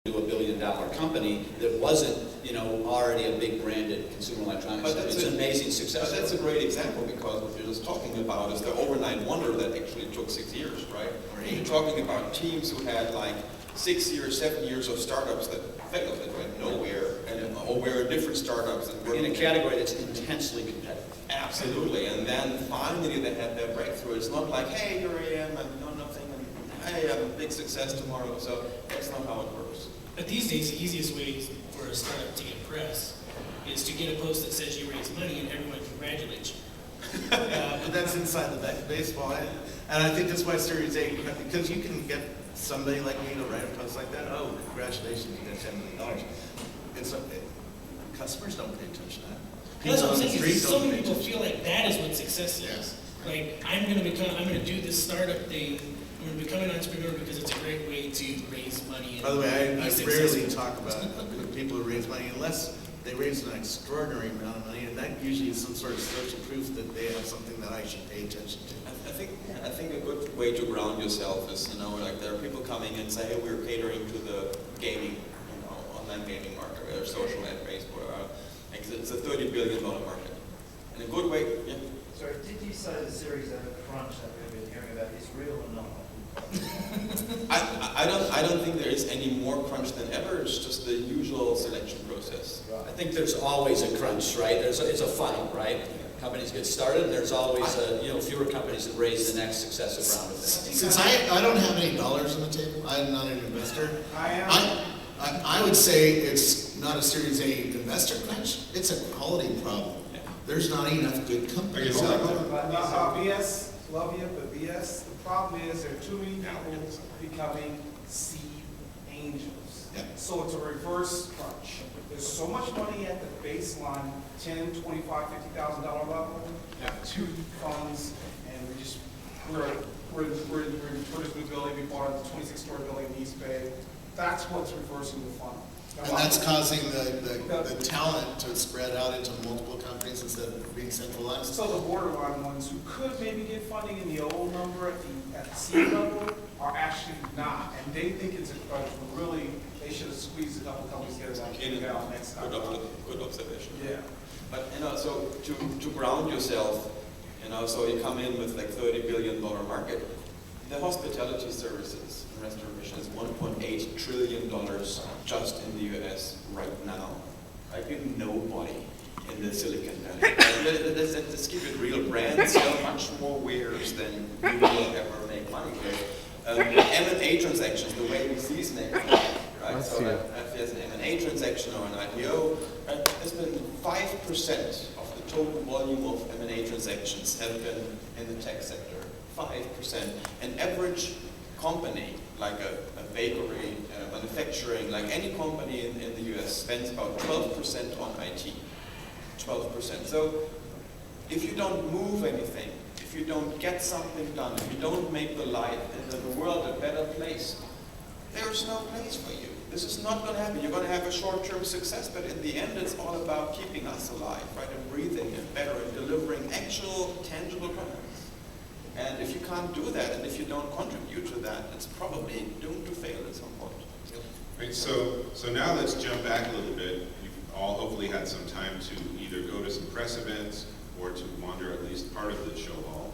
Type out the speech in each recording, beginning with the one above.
to $1 billion company that wasn't, already a big branded consumer electronics. But It's an amazing success. But that's a great example, because what you're just talking about is the overnight wonder that actually took 6 years, right? You're talking about teams who had like 6 years, 7 years of startups that failed, that went nowhere, or were different startups that were in a category that's intensely competitive. Absolutely, and then finally they had their breakthrough. It's not like, hey, here I am, I know nothing, and hey, I'm a big success tomorrow. So that's not how it works. But these days, the easiest way for a startup to get press is to get a post that says you raised money and everyone congratulates you. But that's inside the baseball, and I think that's why Series A, because you can get somebody like me to write a post like that. Oh, congratulations, you got $10 million. Customers don't pay attention to that. That's what I'm saying. Street So don't many pay people attention. feel like that is what success is. Like, I'm going to do this startup thing. I'm going to become an entrepreneur because it's a great way to raise money. And By the way, be I successful. rarely talk about people who raise money unless they raise an extraordinary amount of money, and that usually is some sort of social proof that they have something that I should pay attention to. I think a good way to ground yourself is, like there are people coming and say, hey, we're catering to the gaming, online gaming market, or social and Facebook. It's a $30 billion market. And a good way, yeah. Sorry, did you say the Series A crunch that we've been hearing about is real or not? I don't think there is any more crunch than ever. It's just the usual selection process. I think there's always a crunch, right? It's a funnel, right? Companies get started, and there's always fewer companies that raise the next successive round of things. Since I don't have any dollars on the table, I'm not an investor. I would say it's not a Series A investor crunch. It's a quality problem. Yeah. There's not enough good companies out there. BS, love you, but BS, the problem is there are too many people becoming seed angels. Yeah. So it's a reverse crunch. There's so much money at the baseline, $10, $25, $50,000 level, to funds, and we're in this building, we bought a 26-story building in East Bay. That's what's reversing the funnel. And that's causing the talent to spread out into multiple companies instead of being centralized. So the borderline ones who could maybe get funding in the old number at the seed level are actually not, and they think it's a crunch, when really they should have squeezed a couple companies together like Intel next time. Good observation. Yeah. But so to ground yourself, so you come in with like $30 billion market. The hospitality services and restoration is $1.8 trillion just in the US right now. Like nobody in the Silicon Valley. Let's keep it real. Brands sell much more wares than you will ever make money with. M&A transactions, the way we see snake, right? So if there's an M&A transaction or an IPO, right, there's been 5% of the total volume of M&A transactions have been in the tech sector. 5%. An average company, like a bakery, manufacturing, like any company in the US, spends about 12% on IT. 12%. So if you don't move anything, if you don't get something done, if you don't make the life and the world a better place, there's no place for you. This is not going to happen. You're going to have a short-term success, but in the end, it's all about keeping us alive, right, and breathing and better and delivering actual, tangible products. And if you can't do that, and if you don't contribute to that, it's probably doomed to fail at some point. Right, so now let's jump back a little bit. You've all hopefully had some time to either go to some press events or to wander at least part of the show hall.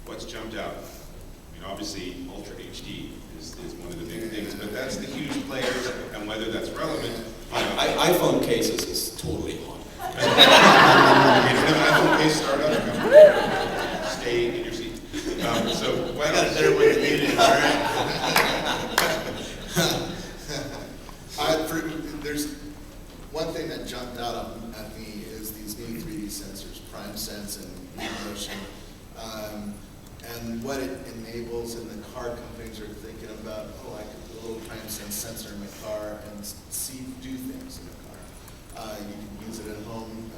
What's jumped out? I mean, obviously, Ultra HD is one of the big things, but that's the huge players, and whether that's relevant. iPhone cases is totally hot. If an iPhone case startup, stay in your seat. So what else? Better way to meet it, all right? There's one thing that jumped out at me is these new 3D sensors, Prime Sense and eMotion, and what it enables. And the car companies are thinking about, I could put a little Prime Sense sensor in my car and do things in the car. You can use it at home.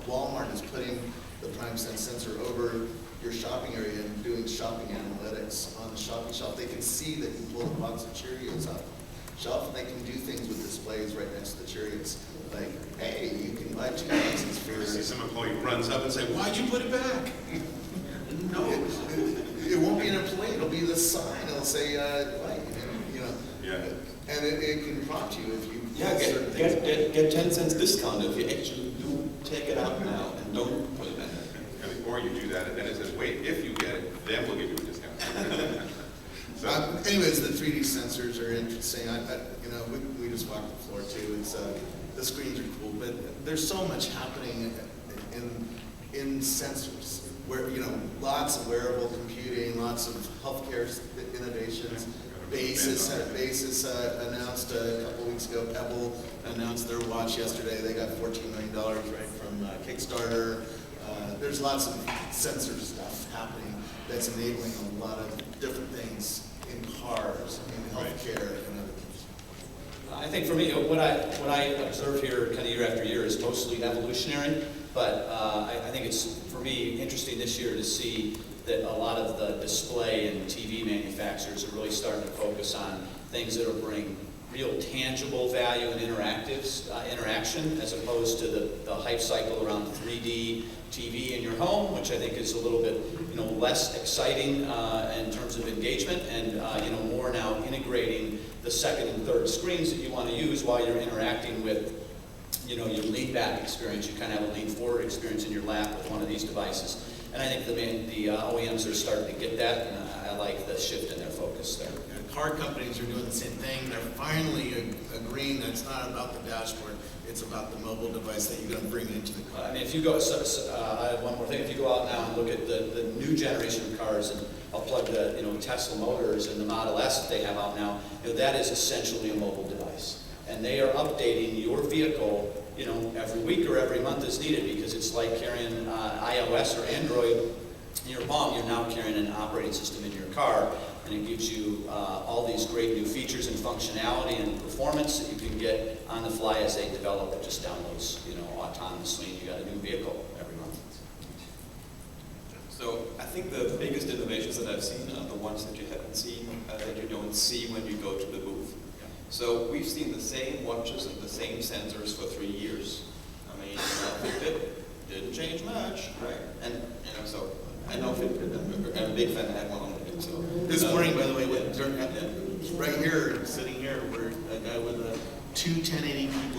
Walmart is putting the Prime Sense sensor over your shopping area and doing shopping analytics on the shopping shelf. They can see that you pull a box of Cheerios off the shelf, and they can do things with displays right next to the Cheerios. Like, hey, you can buy 2 boxes for... You see some employee runs up and say, why'd you put it back? No, it won't be an employee. It'll be the sign. It'll say, like, Yeah. And it can prompt you if you. Yeah, get 10 cents discount if you actually do take it out now and don't put it back. Or you do that, and then it says, wait, if you get it, then we'll give you a discount. So, Anyways, the 3D sensors are interesting. We just walked the floor too. It's the screens are cool, but there's so much happening in sensors. Where lots of wearable computing, lots of healthcare innovations. Basis announced a couple weeks ago. Pebble announced their watch yesterday. They got $14 million right from Kickstarter. There's lots of sensor stuff happening that's enabling a lot of different things in cars, in healthcare, and other things. I think for me, what I observe here kind of year after year is mostly evolutionary, but I think it's, for me, interesting this year to see that a lot of the display and TV manufacturers are really starting to focus on things that will bring real tangible value and interaction, as opposed to the hype cycle around 3D TV in your home, which I think is a little bit less exciting in terms of engagement, and more now integrating the second and third screens that you want to use while you're interacting with your lean back experience. You kind of have a lean forward experience in your lap with one of these devices. And I think the OEMs are starting to get that, and I like the shift in their focus there. And car companies are doing the same thing. They're finally agreeing that it's not about the dashboard, it's about the mobile device that you're going to bring into the car. I mean, if you go, I have one more thing. If you go out now and look at the new generation of cars, and I'll plug the Tesla Motors and the Model S that they have out now, that is essentially a mobile device, and they are updating your vehicle every week or every month as needed, because it's like carrying iOS or Android in your palm. You're now carrying an operating system in your car, and it gives you all these great new features and functionality and performance that you can get on the fly as they develop. It just downloads autonomously, and you got a new vehicle every month. So I think the biggest innovations that I've seen are the ones that you haven't seen, that you don't see when you go to the booth. So we've seen the same watches and the same sensors for 3 years. I mean, Fitbit didn't change much, right? And so I know Fitbit. I'm a big fan. I had one on the hip. So This morning, by the way, right here, sitting here, we're a guy with two 1080p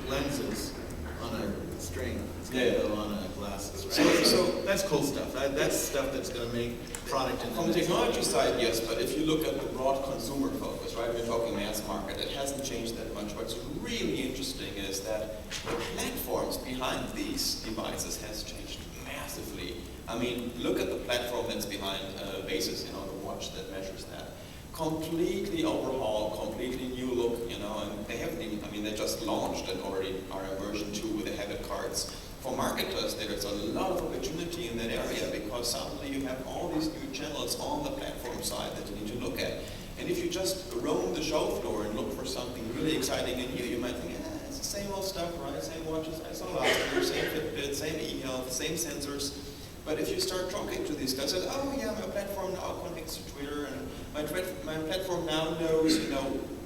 lenses on a string. It's going to go on glasses, right? So that's cool stuff. That's stuff that's going to make product. From the technology side, yes, but if you look at the broad consumer focus, right, we're talking mass market, it hasn't changed that much. What's really interesting is that the platforms behind these devices has changed massively. I mean, look at the platform that's behind Basis, the watch that measures that. Completely overhauled, completely new look, and they haven't even, they just launched and already are in version 2 with the habit cards. For marketers, there's a lot of opportunity in that area, because suddenly you have all these new channels on the platform side that you need to look at. And if you just roam the show floor and look for something really exciting and new, you might think, it's the same old stuff, right? Same watches I saw last year, same Fitbit, same e-health, same sensors. But if you start talking to these guys, oh yeah, my platform now connects to Twitter, and my platform now knows,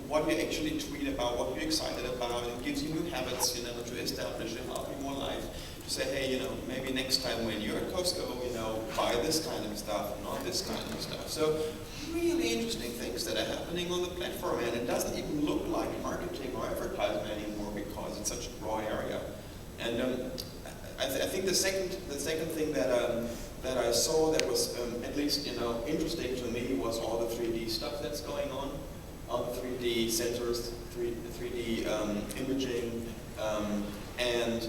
what you actually tweet about, what you're excited about, and gives you new habits, to establish a healthy more life. To say, hey, maybe next time when you're at Costco, buy this kind of stuff, not this kind of stuff. So really interesting things that are happening on the platform, and it doesn't even look like marketing or advertising anymore, because it's such a raw area. And I think the second thing that I saw that was at least interesting to me was all the 3D stuff that's going on the 3D sensors, 3D imaging, and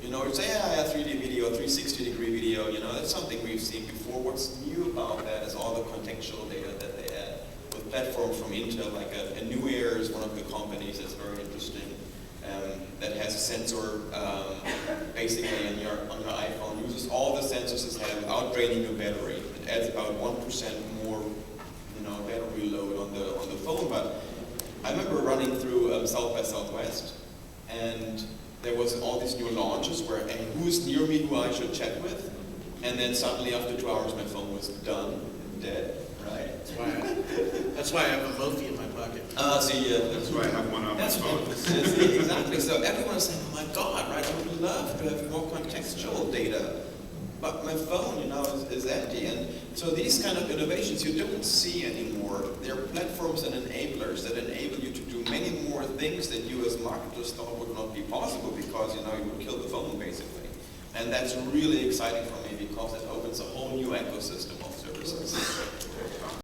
it's 3D video, 360-degree video. That's something we've seen before. What's new about that is all the contextual data that they add with platforms from Intel, like a New Air is one of the companies that's very interesting. That has a sensor basically on your iPhone, uses all the sensors it has without draining your battery. It adds about 1% more battery load on the phone. But I remember running through South by Southwest, and there was all these new launches where, hey, who's near me who I should chat with? And then suddenly after 2 hours my phone was done, dead. Right. That's why I have a Mophie in my pocket. That's why I have one on my phone. Exactly. So everyone's saying, oh my God, right? I would love to have more contextual data. but my phone, is empty. And so these kind of innovations you don't see anymore. They're platforms and enablers that enable you to do many more things that you as marketers thought would not be possible because, you would kill the phone basically. And that's really exciting for me because it opens a whole